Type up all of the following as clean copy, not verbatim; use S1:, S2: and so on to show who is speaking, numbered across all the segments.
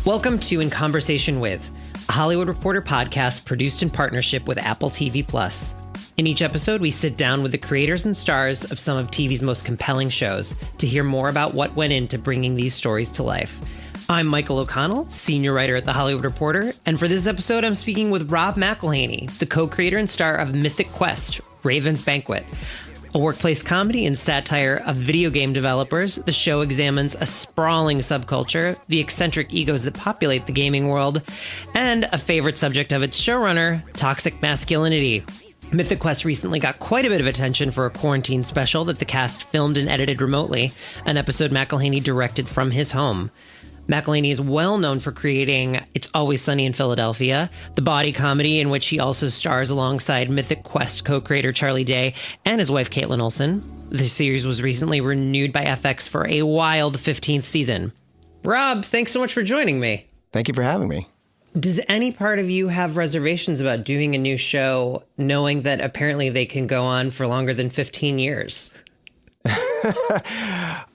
S1: Welcome to In Conversation With, a Hollywood Reporter podcast produced in partnership with Apple TV+. In each episode, we sit down with the creators and stars of some of TV's most compelling shows to hear more about what went into bringing these stories to life. I'm Michael O'Connell, senior writer at The Hollywood Reporter, and for this episode, I'm speaking with Rob McElhenney, the co-creator and star of Mythic Quest, Raven's Banquet. A workplace comedy and satire of video game developers, the show examines a sprawling subculture, the eccentric egos that populate the gaming world, and a favorite subject of its showrunner, toxic masculinity. Mythic Quest recently got quite a bit of attention for a quarantine special that the cast filmed and edited remotely, an episode McElhenney directed from his home. McElhenney is well known for creating It's Always Sunny in Philadelphia, the body comedy in which he also stars alongside Mythic Quest co-creator Charlie Day and his wife Caitlin Olsen. The series was recently renewed by FX for a wild 15th season. Rob, thanks so much for joining me.
S2: Thank you for having me.
S1: Does any part of you have reservations about doing a new show, knowing that apparently they can go on for longer than 15 years?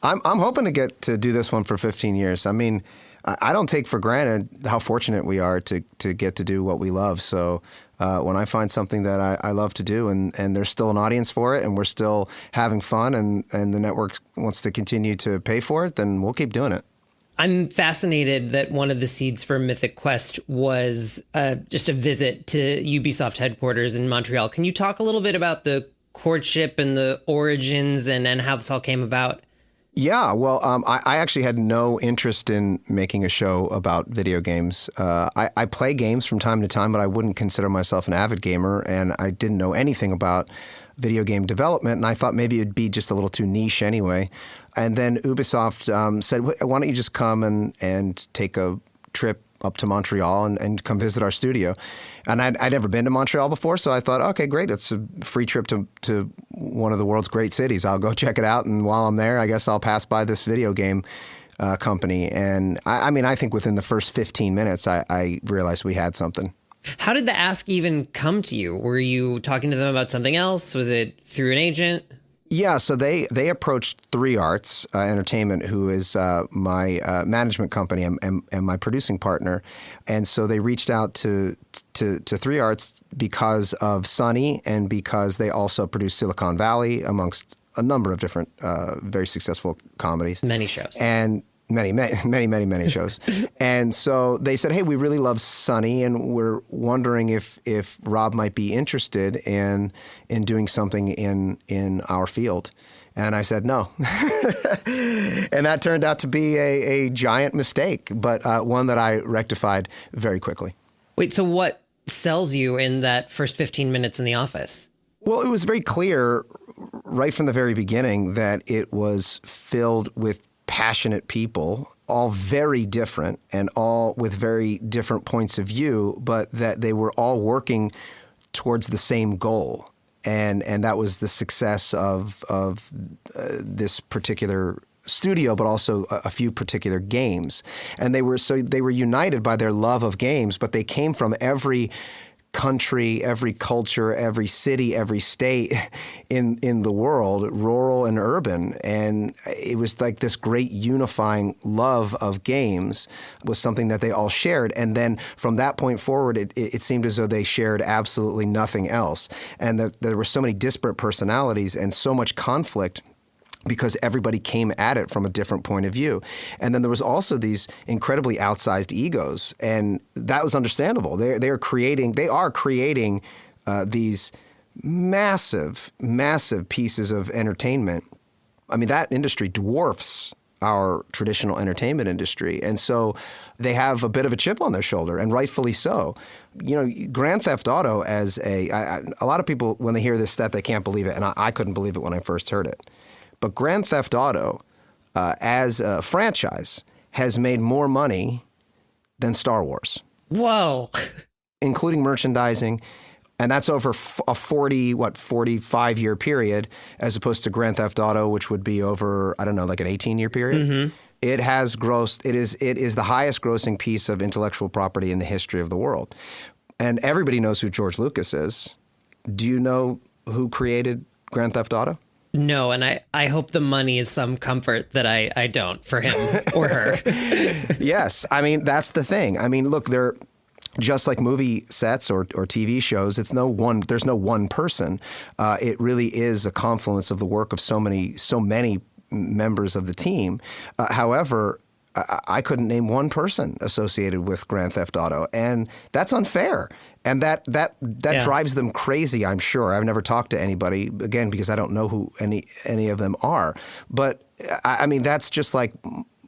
S2: I'm hoping to get to do this one for 15 years. I mean, I don't take for granted how fortunate we are to get to do what we love. So when I find something that I love to do and there's still an audience for it and we're still having fun and the network wants to continue to pay for it, then we'll keep doing it.
S1: I'm fascinated that one of the seeds for Mythic Quest was just a visit to Ubisoft headquarters in Montreal. Can you talk a little bit about the courtship and the origins and how this all came about?
S2: Yeah, well, I actually had no interest in making a show about video games. I play games from time to time, but I wouldn't consider myself an avid gamer, and I didn't know anything about video game development, and I thought maybe it'd be just a little too niche anyway. And then Ubisoft said, why don't you just come and take a trip up to Montreal and come visit our studio. And I'd never been to Montreal before, so I thought, okay, great. It's a free trip to one of the world's great cities. I'll go check it out, and while I'm there, I guess I'll pass by this video game company. And I mean, I think within the first 15 minutes, I realized we had something.
S1: How did the ask even come to you? Were you talking to them about something else? Was it through an agent?
S2: Yeah, so they approached 3 Arts Entertainment, who is my management company and my producing partner, and so they reached out to 3 Arts because of Sunny and because they also produce Silicon Valley, amongst a number of different very successful comedies,
S1: many shows,
S2: and many shows. And so they said, hey, we really love Sunny, and we're wondering if Rob might be interested in doing something in our field. And I said no. And that turned out to be a giant mistake, but one that I rectified very quickly.
S1: Wait, so what sells you in that first 15 minutes in the office?
S2: Well, it was very clear right from the very beginning that it was filled with passionate people, all very different and all with very different points of view, but that they were all working towards the same goal. And that was the success of this particular studio, but also a few particular games. And they were united by their love of games, but they came from every country, every culture, every city, every state in the world, rural and urban. And it was like this great unifying love of games was something that they all shared. And then from that point forward, it seemed as though they shared absolutely nothing else. And that there were so many disparate personalities and so much conflict because everybody came at it from a different point of view. And then there was also these incredibly outsized egos, and that was understandable. They are creating these massive pieces of entertainment. I mean, that industry dwarfs our traditional entertainment industry. And so they have a bit of a chip on their shoulder, and rightfully so. You know, Grand Theft Auto as a lot of people, when they hear this stat, they can't believe it, and I couldn't believe it when I first heard it. But Grand Theft Auto, as a franchise, has made more money than Star Wars.
S1: Whoa.
S2: Including merchandising. And that's over a 45-year period, as opposed to Grand Theft Auto, which would be over, I don't know, like an 18-year period. Mm-hmm. It has grossed, it is the highest grossing piece of intellectual property in the history of the world. And everybody knows who George Lucas is. Do you know who created Grand Theft Auto?
S1: No, and I hope the money is some comfort that I don't for him or her.
S2: Yes. I mean, that's the thing. I mean, look, they're just like movie sets or TV shows. There's no one person. It really is a confluence of the work of so many members of the team. However, I couldn't name one person associated with Grand Theft Auto, and that's unfair. And that drives them crazy, I'm sure. I've never talked to anybody, again, because I don't know who any of them are. But I mean, that's just like,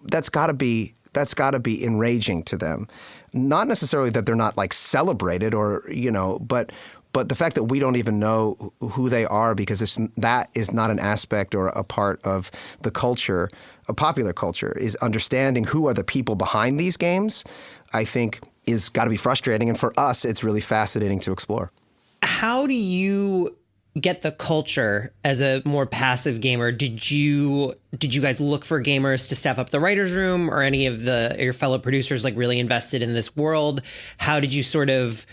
S2: that's got to be enraging to them. Not necessarily that they're not like celebrated or, but the fact that we don't even know who they are because that is not an aspect or a part of the culture, a popular culture, is understanding who are the people behind these games, I think is got to be frustrating. And for us, it's really fascinating to explore. How
S1: do you get the culture as a more passive gamer? Did you guys look for gamers to staff up the writer's room, or any of your fellow producers like really invested in this world? How did you sort of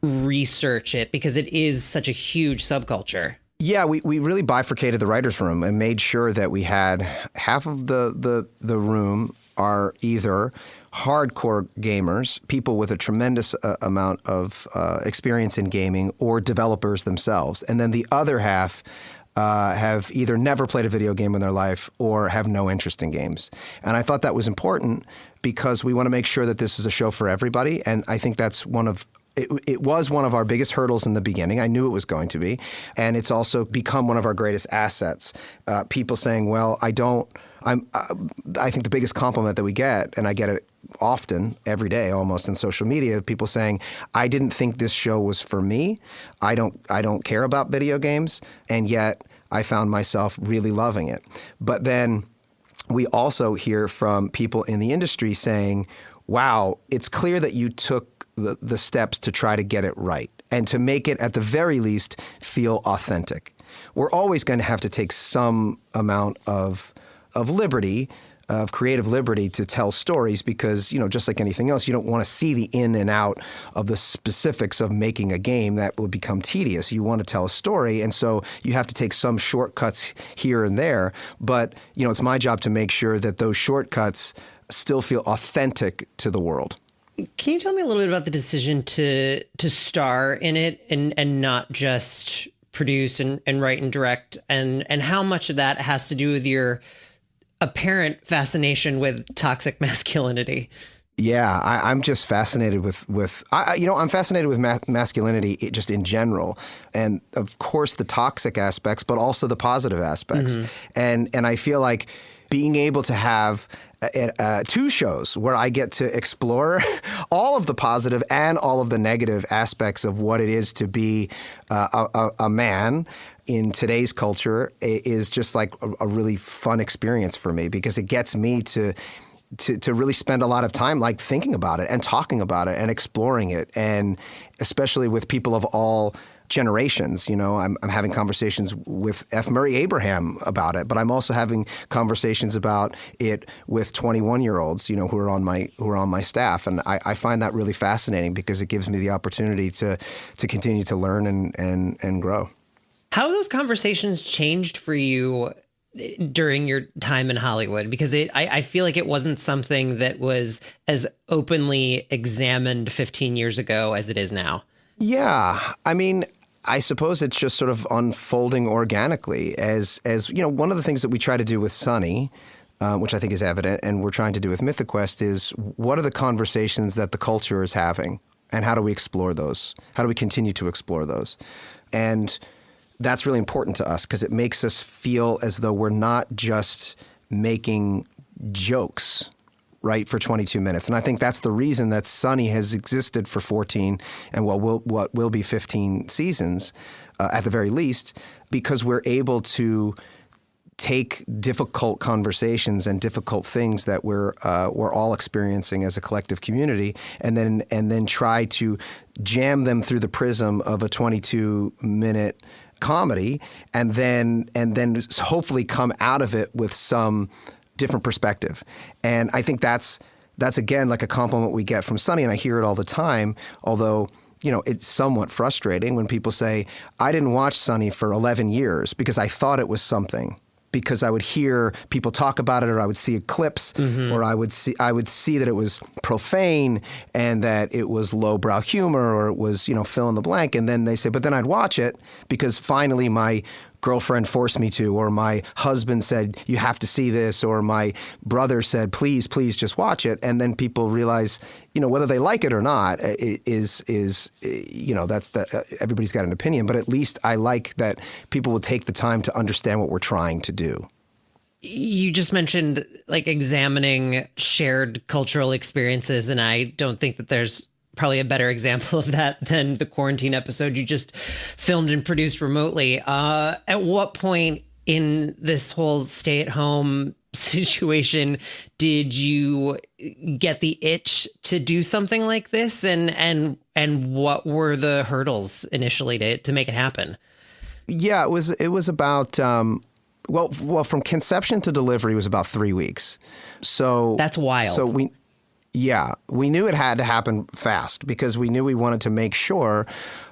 S1: research it? Because it is such a huge subculture.
S2: Yeah, we really bifurcated the writer's room and made sure that we had half of the room are either hardcore gamers, people with a tremendous amount of experience in gaming, or developers themselves. And then the other half have either never played a video game in their life or have no interest in games. And I thought that was important because we want to make sure that this is a show for everybody. And I think that's it was one of our biggest hurdles in the beginning. I knew it was going to be. And it's also become one of our greatest assets. People saying, well, I think the biggest compliment that we get, and I get it often, every day almost in social media, people saying, I didn't think this show was for me. I don't care about video games, and yet I found myself really loving it. But then we also hear from people in the industry saying, wow, it's clear that you took the steps to try to get it right and to make it, at the very least, feel authentic. We're always going to have to take some amount of liberty, of creative liberty, to tell stories because, just like anything else, you don't want to see the in and out of the specifics of making a game. That would become tedious. You want to tell a story, and so you have to take some shortcuts here and there. But, it's my job to make sure that those shortcuts still feel authentic to the world.
S1: Can you tell me a little bit about the decision to star in it and not just produce and write and direct, and how much of that has to do with your apparent fascination with toxic masculinity?
S2: Yeah, I'm just fascinated I'm fascinated with masculinity just in general, and of course the toxic aspects, but also the positive aspects. Mm-hmm. And I feel like being able to have two shows where I get to explore all of the positive and all of the negative aspects of what it is to be a man in today's culture is just like a really fun experience for me, because it gets me to really spend a lot of time like thinking about it and talking about it and exploring it, and especially with people of all generations. I'm having conversations with F. Murray Abraham about it, but I'm also having conversations about it with 21-year-olds, who are on my staff, and I find that really fascinating because it gives me the opportunity to continue to learn and grow.
S1: How have those conversations changed for you during your time in Hollywood? Because I feel like it wasn't something that was as openly examined 15 years ago as it is now. Yeah,
S2: I mean, I suppose it's just sort of unfolding organically as one of the things that we try to do with Sunny, which I think is evident, and we're trying to do with Mythic Quest, is what are the conversations that the culture is having, and how do we explore those? How do we continue to explore those? And that's really important to us because it makes us feel as though we're not just making jokes, right, for 22 minutes. And I think that's the reason that Sunny has existed for 14 and what will be 15 seasons, at the very least, because we're able to take difficult conversations and difficult things that we're all experiencing as a collective community, and then try to jam them through the prism of a 22-minute comedy, and then hopefully come out of it with some different perspective. And I think that's again like a compliment we get from Sunny, and I hear it all the time, although it's somewhat frustrating when people say, I didn't watch Sunny for 11 years because I thought it was something. Because I would hear people talk about it, or I would see clips, or I would see that it was profane and that it was lowbrow humor, or it was, fill in the blank. And then they say, but then I'd watch it because finally my girlfriend forced me to, or my husband said, you have to see this, or my brother said, please just watch it. And then people realize, whether they like it or not is everybody's got an opinion, but at least I like that people will take the time to understand what we're trying to do.
S1: You just mentioned examining shared cultural experiences, and I don't think that there's probably a better example of that than the quarantine episode you just filmed and produced remotely. At what point in this whole stay-at-home situation did you get the itch to do something like this, and what were the hurdles initially to make it happen?
S2: Yeah, it was about well, from conception to delivery was about 3 weeks. So
S1: that's wild.
S2: So we knew it had to happen fast because we knew we wanted to make sure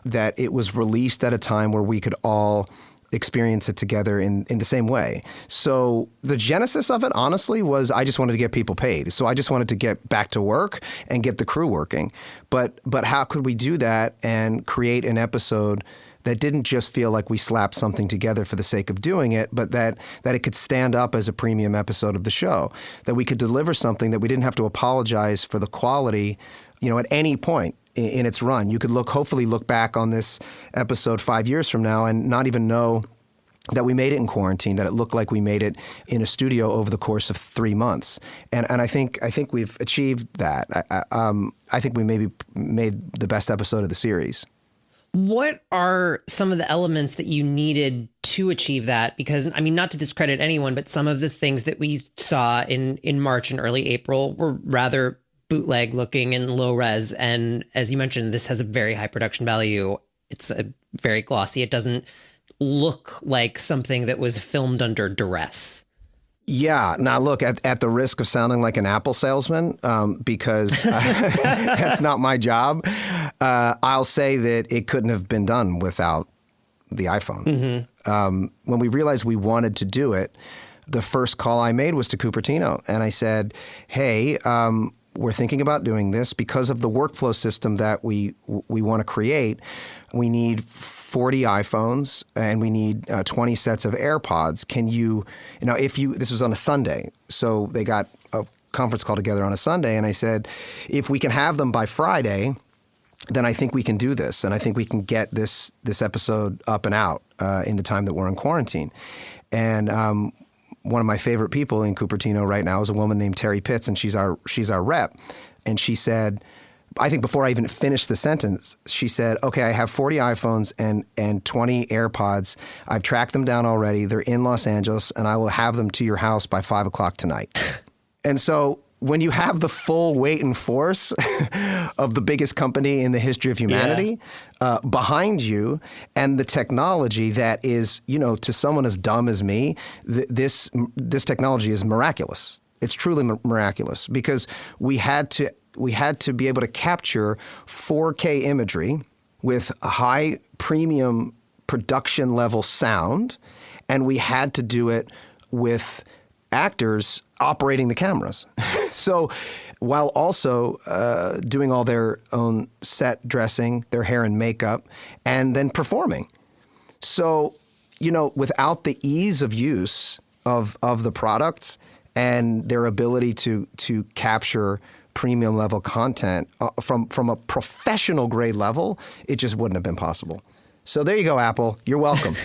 S2: that it was released at a time where we could all experience it together in the same way. So the genesis of it, honestly, was I just wanted to get people paid. So I just wanted to get back to work and get the crew working. But how could we do that and create an episode that didn't just feel like we slapped something together for the sake of doing it, but that it could stand up as a premium episode of the show, that we could deliver something that we didn't have to apologize for the quality, at any point in its run. You could hopefully look back on this episode 5 years from now and not even know that we made it in quarantine, that it looked like we made it in a studio over the course of 3 months. And I think we've achieved that. I think we maybe made the best episode of the series.
S1: What are some of the elements that you needed to achieve that? Because, not to discredit anyone, but some of the things that we saw in March and early April were rather bootleg looking and low res. And as you mentioned, this has a very high production value. It's very glossy. It doesn't look like something that was filmed under duress.
S2: Yeah. Now, look, at the risk of sounding like an Apple salesman, because that's not my job, I'll say that it couldn't have been done without the iPhone. When we realized we wanted to do it, the first call I made was to Cupertino. And I said, hey, we're thinking about doing this because of the workflow system that we want to create. We need 40 iPhones and we need 20 sets of AirPods. Can you this was on a Sunday, so they got a conference call together on a Sunday, and I said, if we can have them by Friday, then I think we can do this, and I think we can get this episode up and out in the time that we're in quarantine. And one of my favorite people in Cupertino right now is a woman named Terry Pitts, and she's our rep. And she said, I think before I even finished the sentence, she said, okay, I have 40 iPhones and 20 AirPods. I've tracked them down already. They're in Los Angeles, and I will have them to your house by 5 o'clock tonight. And so when you have the full weight and force of the biggest company in the history of humanity behind you, and the technology that is, to someone as dumb as me, this technology is miraculous. It's truly miraculous because we had to be able to capture 4K imagery with a high premium production level sound, and we had to do it with actors operating the cameras. So while also doing all their own set dressing, their hair and makeup, and then performing. So, without the ease of use of the products and their ability to capture premium level content from a professional grade level, it just wouldn't have been possible. So there you go, Apple. You're welcome.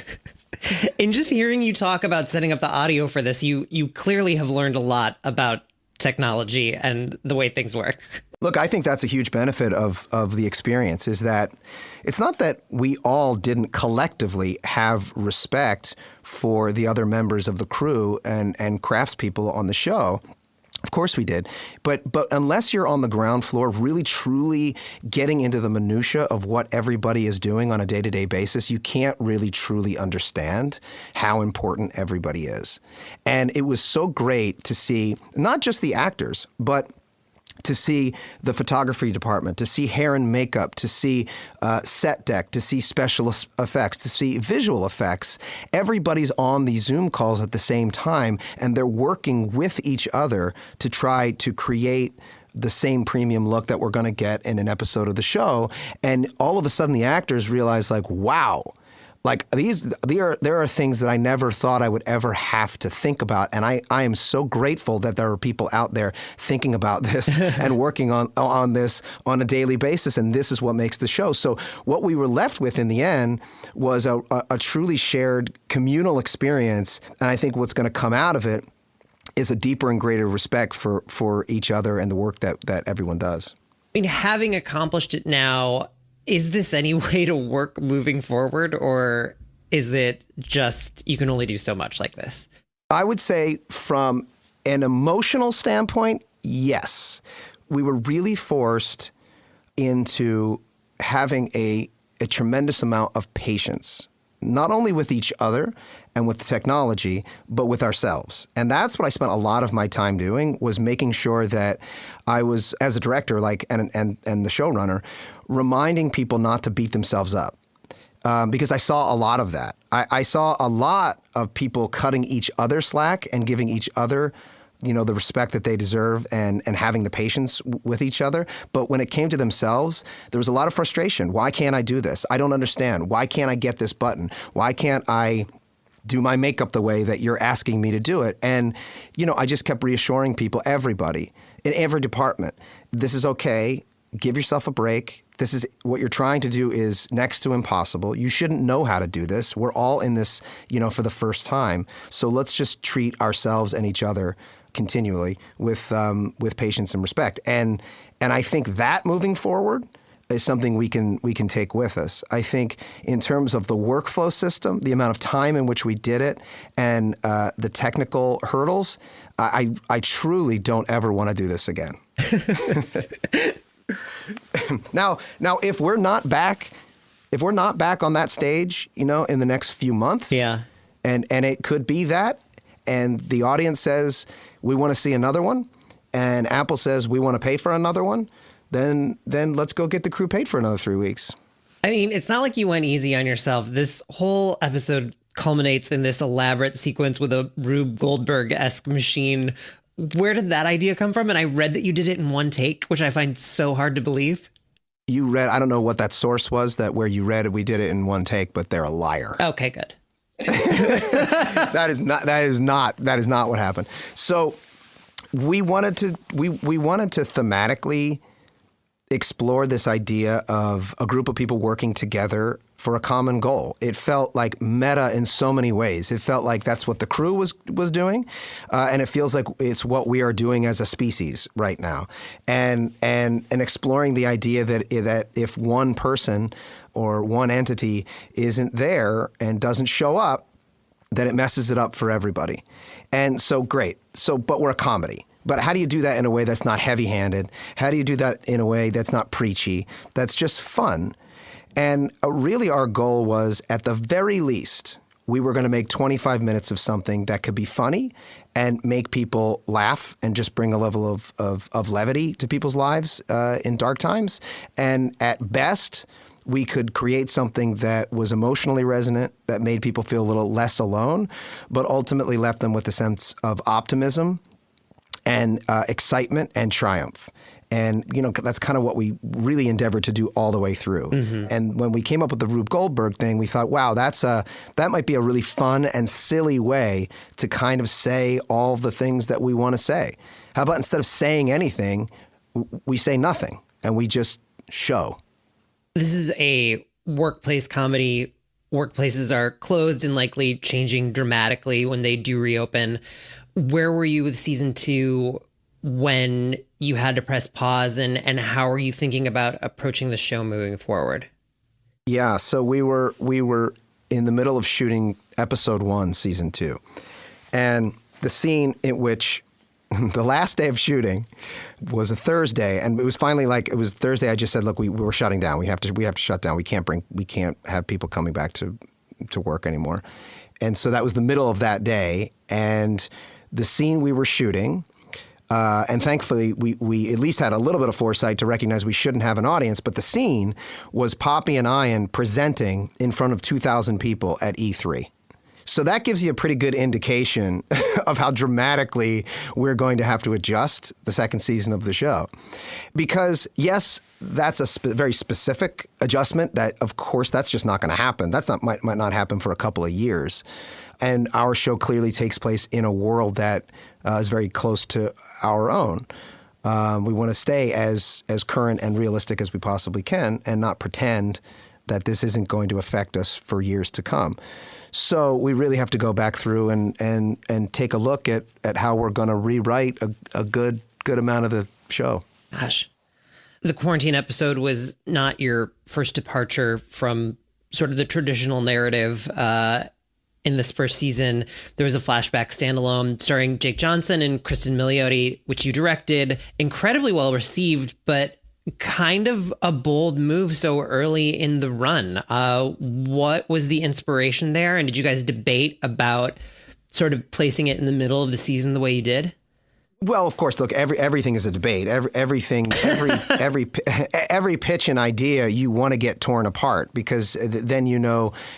S1: In just hearing you talk about setting up the audio for this, you clearly have learned a lot about technology and the way things work.
S2: Look, I think that's a huge benefit of the experience, is that it's not that we all didn't collectively have respect for the other members of the crew and craftspeople on the show. Of course we did. But unless you're on the ground floor really truly getting into the minutia of what everybody is doing on a day-to-day basis, you can't really truly understand how important everybody is. And it was so great to see not just the actors, but to see the photography department, to see hair and makeup, to see set deck, to see special effects, to see visual effects. Everybody's on these Zoom calls at the same time, and they're working with each other to try to create the same premium look that we're going to get in an episode of the show. And all of a sudden the actors realize, like, wow, like there are things that I never thought I would ever have to think about. And I am so grateful that there are people out there thinking about this and working on this on a daily basis. And this is what makes the show. So what we were left with in the end was a truly shared communal experience. And I think what's going to come out of it is a deeper and greater respect for each other and the work that everyone does.
S1: I mean, having accomplished it now, is this any way to work moving forward, or is it just you can only do so much like this?
S2: I would say from an emotional standpoint, yes. We were really forced into having a tremendous amount of patience, not only with each other and with the technology, but with ourselves. And that's what I spent a lot of my time doing, was making sure that I was, as a director, like and the showrunner, reminding people not to beat themselves up. Because I saw a lot of that. I saw a lot of people cutting each other slack and giving each other, you know, the respect that they deserve and having the patience with each other. But when it came to themselves, there was a lot of frustration. Why can't I do this? I don't understand. Why can't I get this button? Why can't I do my makeup the way that you're asking me to do it? And, you know, I just kept reassuring people, everybody, in every department, this is okay. Give yourself a break. This is what you're trying to do is next to impossible. You shouldn't know how to do this. We're all in this, you know, for the first time. So let's just treat ourselves and each other continually with patience and respect. And I think that moving forward is something we can take with us. I think in terms of the workflow system, the amount of time in which we did it, and the technical hurdles, I truly don't ever want to do this again. Now, if we're not back on that stage, you know, in the next few months,
S1: yeah,
S2: and it could be that, and the audience says we want to see another one, and Apple says we want to pay for another one, then let's go get the crew paid for another 3 weeks.
S1: I mean, it's not like you went easy on yourself. This whole episode culminates in this elaborate sequence with a Rube Goldberg-esque machine. Where did that idea come from? And I read that you did it in one take, which I find so hard to believe.
S2: You read, I don't know what that source was, that where you read it, we did it in one take, but they're a liar.
S1: Okay, good.
S2: That is not what happened. So we wanted to thematically explore this idea of a group of people working together for a common goal. It felt like meta in so many ways. It felt like that's what the crew was doing, and it feels like it's what we are doing as a species right now. And exploring the idea that if one person or one entity isn't there and doesn't show up, then it messes it up for everybody. And so great. But we're a comedy. But how do you do that in a way that's not heavy-handed? How do you do that in a way that's not preachy, that's just fun? And really our goal was, at the very least, we were going to make 25 minutes of something that could be funny and make people laugh and just bring a level of levity to people's lives in dark times. And at best, we could create something that was emotionally resonant, that made people feel a little less alone, but ultimately left them with a sense of optimism and excitement and triumph. And, you know, that's kind of what we really endeavored to do all the way through. Mm-hmm. And when we came up with the Rube Goldberg thing, we thought, wow, that might be a really fun and silly way to kind of say all the things that we want to say. How about instead of saying anything, we say nothing and we just show.
S1: This is a workplace comedy. Workplaces are closed and likely changing dramatically when they do reopen. Where were you with season 2 when you had to press pause, and how are you thinking about approaching the show moving forward?
S2: Yeah, so we were in the middle of shooting episode 1, season 2. And the scene in which the last day of shooting was a Thursday, and it was finally it was Thursday. I just said, look, we're shutting down. We have to shut down. We can't have people coming back to work anymore. And so that was the middle of that day, and the scene we were shooting, And thankfully, we at least had a little bit of foresight to recognize we shouldn't have an audience. But the scene was Poppy and Ian presenting in front of 2,000 people at E3. So that gives you a pretty good indication of how dramatically we're going to have to adjust the second season of the show. Because, yes, that's a very specific adjustment that, of course, that's just not going to happen. Might not happen for a couple of years. And our show clearly takes place in a world that is very close to our own. We want to stay as current and realistic as we possibly can and not pretend that this isn't going to affect us for years to come. So we really have to go back through and take a look at how we're going to rewrite a good amount of the show.
S1: Gosh. The quarantine episode was not your first departure from sort of the traditional narrative. In this first season, there was a flashback standalone starring Jake Johnson and Kristen Milioti, which you directed. Incredibly well received, but kind of a bold move so early in the run. What was the inspiration there? And did you guys debate about sort of placing it in the middle of the season the way you did?
S2: Well, of course, look, everything is a debate. Every pitch and idea you want to get torn apart, because then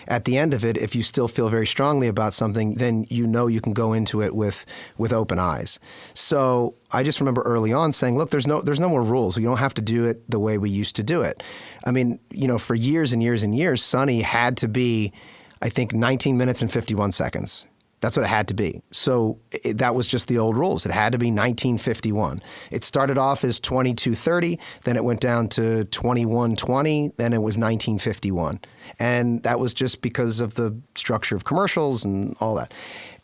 S2: at the end of it, if you still feel very strongly about something, then you can go into it with open eyes. So I just remember early on saying, look, there's no more rules. We don't have to do it the way we used to do it. I mean, for years and years and years, Sunny had to be, I think, 19 minutes and 51 seconds. That's what it had to be. So that was just the old rules. It had to be 1951. It started off as 22:30, then it went down to 21:20, then it was 1951. And that was just because of the structure of commercials and all that.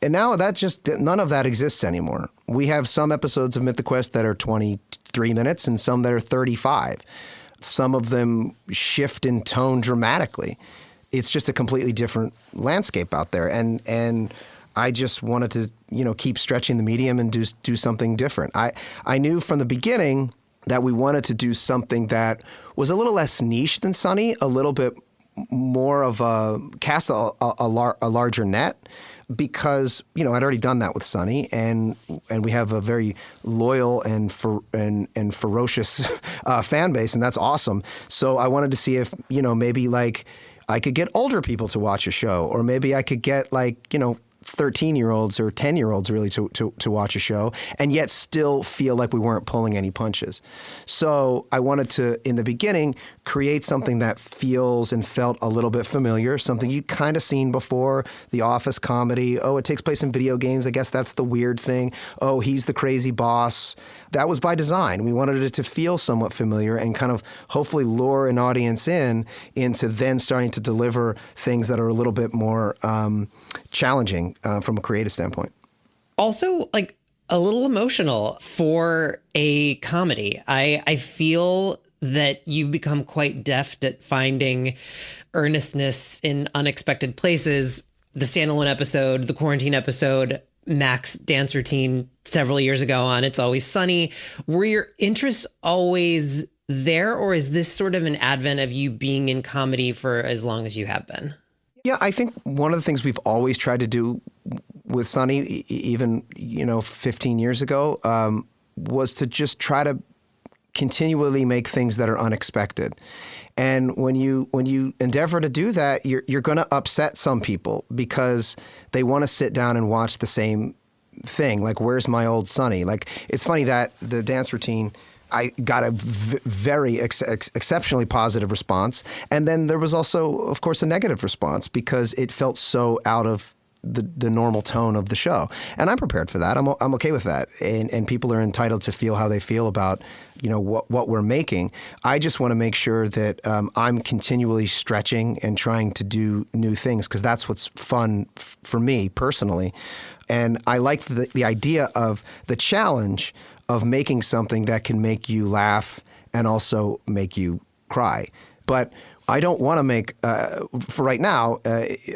S2: And now none of that exists anymore. We have some episodes of Mythic Quest that are 23 minutes and some that are 35. Some of them shift in tone dramatically. It's just a completely different landscape out there. And I just wanted to, keep stretching the medium and do something different. I knew from the beginning that we wanted to do something that was a little less niche than Sunny, a little bit more of cast a larger net, because I'd already done that with Sunny, and we have a very loyal and ferocious fan base, and that's awesome. So I wanted to see if maybe I could get older people to watch a show, or maybe I could get 13-year-olds or 10-year-olds really to watch a show, and yet still feel like we weren't pulling any punches. So I wanted to, in the beginning, create something that feels and felt a little bit familiar, something you'd kind of seen before, the Office comedy. Oh, it takes place in video games. I guess that's the weird thing. Oh, he's the crazy boss. That was by design. We wanted it to feel somewhat familiar and kind of hopefully lure an audience into then starting to deliver things that are a little bit more challenging from a creative standpoint.
S1: Also, a little emotional for a comedy. I feel that you've become quite deft at finding earnestness in unexpected places. The standalone episode, the quarantine episode, Mac's dance routine several years ago on It's Always Sunny. Were your interests always there, or is this sort of an advent of you being in comedy for as long as you have been?
S2: Yeah, I think one of the things we've always tried to do with Sunny, even 15 years ago, was to just try to continually make things that are unexpected. And when you endeavor to do that, you're going to upset some people because they want to sit down and watch the same thing. Like, where's my old Sunny? It's funny that the dance routine, I got a very exceptionally positive response. And then there was also, of course, a negative response because it felt so out of the normal tone of the show. And I'm prepared for that. I'm okay with that. And people are entitled to feel how they feel about, what we're making. I just want to make sure that I'm continually stretching and trying to do new things, because that's what's fun for me personally. And I like the idea of the challenge of making something that can make you laugh and also make you cry. But I don't want to make, for right now,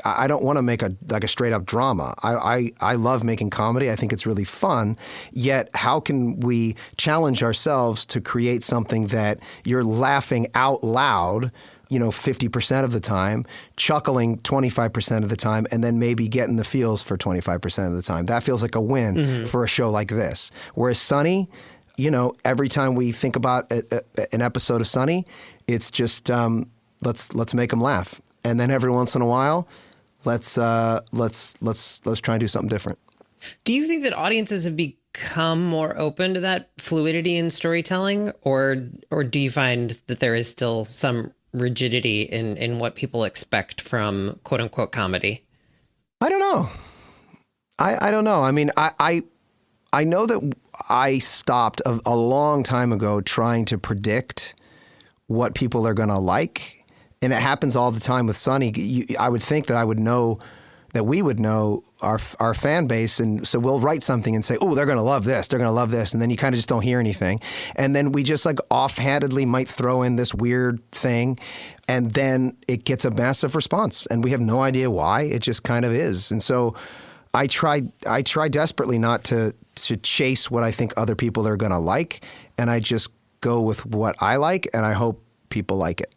S2: I don't want to make a straight up drama. I love making comedy. I think it's really fun. Yet how can we challenge ourselves to create something that you're laughing out loud 50% of the time, chuckling 25% of the time, and then maybe getting the feels for 25% of the time. That feels like a win for a show like this. Whereas Sunny, every time we think about an episode of Sunny, it's just let's make them laugh, and then every once in a while, let's try and do something different.
S1: Do you think that audiences have become more open to that fluidity in storytelling, or do you find that there is still some rigidity in what people expect from quote unquote comedy?
S2: I don't know. I don't know. I mean, I know that I stopped a long time ago trying to predict what people are going to like. And it happens all the time with Sunny. I would think that we would know our fan base. And so we'll write something and say, oh, they're going to love this. They're going to love this. And then you kind of just don't hear anything. And then we just like offhandedly might throw in this weird thing. And then it gets a massive response. And we have no idea why. It just kind of is. And so I try desperately not to chase what I think other people are going to like. And I just go with what I like. And I hope people like it.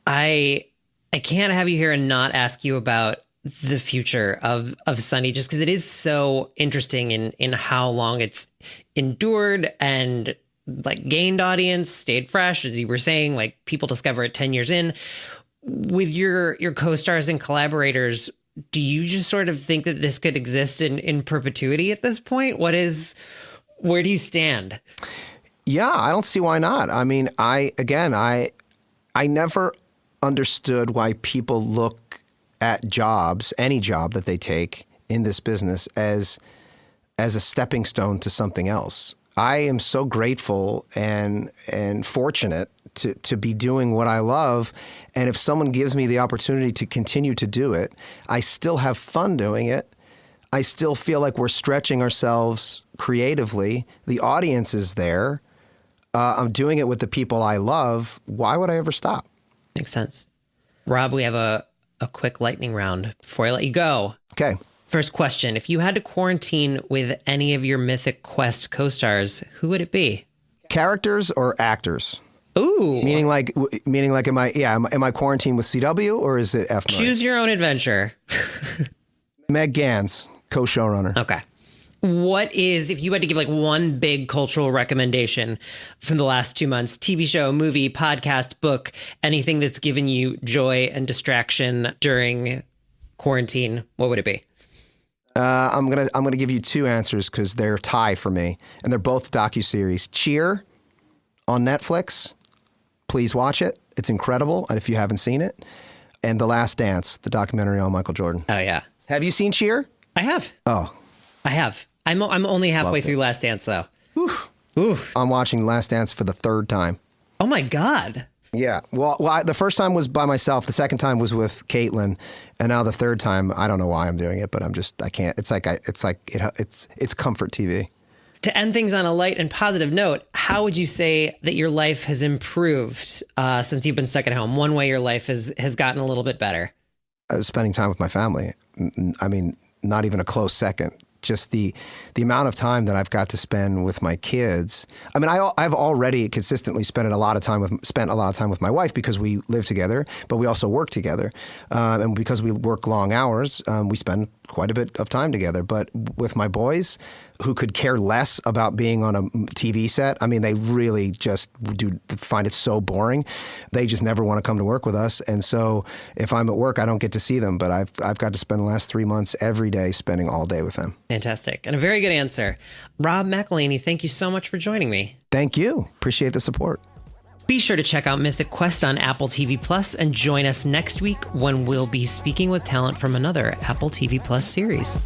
S2: I can't have you here and not ask you about the future of Sunny, just because it is so interesting in how long it's endured and like gained audience, stayed fresh, as you were saying, like people discover it 10 years in. With your co-stars and collaborators, do you just sort of think that this could exist in perpetuity at this point? Where do you stand? Yeah, I don't see why not. I mean, I never understood why people look at jobs, any job that they take in this business, as a stepping stone to something else. I am so grateful and fortunate to be doing what I love. And if someone gives me the opportunity to continue to do it, I still have fun doing it. I still feel like we're stretching ourselves creatively. The audience is there. I'm doing it with the people I love. Why would I ever stop?
S1: Makes sense. Rob, we have a quick lightning round before I let you go.
S2: Okay.
S1: First question. If you had to quarantine with any of your Mythic Quest co-stars, who would it be?
S2: Characters or actors?
S1: Ooh.
S2: Meaning like, am I quarantined with CW or is it F?
S1: Choose your own adventure.
S2: Meg Gans, co-showrunner.
S1: Okay. What is, if you had to give like one big cultural recommendation from the last 2 months, TV show, movie, podcast, book, anything that's given you joy and distraction during quarantine, what would it be?
S2: I'm gonna give you two answers because they're a tie for me, and they're both docuseries. Cheer on Netflix. Please watch it. It's incredible, and if you haven't seen it. And The Last Dance, the documentary on Michael Jordan.
S1: Oh yeah.
S2: Have you seen Cheer?
S1: I have.
S2: Oh.
S1: I have. I'm only halfway through Last Dance, though. Oof.
S2: I'm watching Last Dance for the third time.
S1: Oh, my God.
S2: Yeah. Well, the first time was by myself. The second time was with Caitlin. And now the third time, I don't know why I'm doing it, but I can't. It's comfort TV.
S1: To end things on a light and positive note, how would you say that your life has improved since you've been stuck at home? One way your life has gotten a little bit better.
S2: Spending time with my family. I mean, not even a close second. Just the amount of time that I've got to spend with my kids. I mean, I've already consistently spent a lot of time with my wife because we live together, but we also work together, and because we work long hours, we spend quite a bit of time together. But with my boys, who could care less about being on a TV set, I mean, they really just find it so boring. They just never want to come to work with us. And so if I'm at work, I don't get to see them. But I've got to spend the last 3 months every day spending all day with them.
S1: Fantastic. And a very good answer. Rob McElhenney, thank you so much for joining me.
S2: Thank you. Appreciate the support.
S1: Be sure to check out Mythic Quest on Apple TV Plus and join us next week when we'll be speaking with talent from another Apple TV Plus series.